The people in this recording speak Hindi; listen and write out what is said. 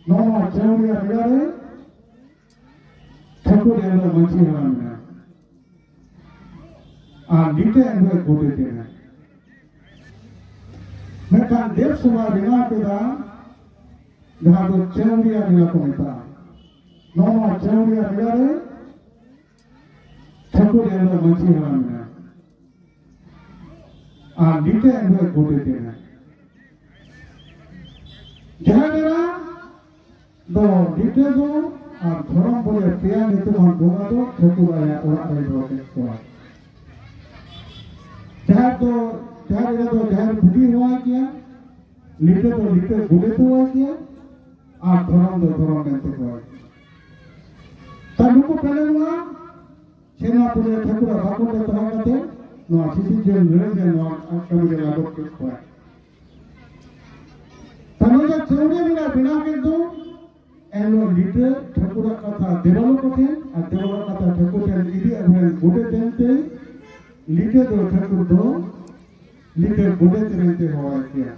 नवा चौड़िया बिगाड़े ठाकुर एंडो मंची हराम ना नीचे एंडो गोटे तेना मैं कान देव सभा बिना केदा जहाँ तो चौड़िया बिना को मिता नवा चौड़िया बिगाड़े ठाकुर एंडो मंची हराम ना नीचे एंडो गोटे तेना जहाँ जरा दो नीचे दो धर्म बोले पेया नीतुमान बोगा दो ठाकुर आया ओरा रे दो के कोआ जहाँ तो जहाँ इधर तो जहाँ बुद्धि हुआ किया नीचे तो नीचे बुद्धि तो हुआ किया धर्म तो धर्म में तो हुआ तब उनको पहले हुआ सेना पुरे ठाकुर बापू के तरह करते नो आशीष जो निरंजन नो कमी के लागू के हुआ तब जब चौड़े बिना के दो एलो लीडर ठाकुर कथा देवलो कथे देवलो कथा ठाकुर के इदी अभन गोटे देनते लीडर दो ठाकुर दो लीडर गोटे देनते होवा किया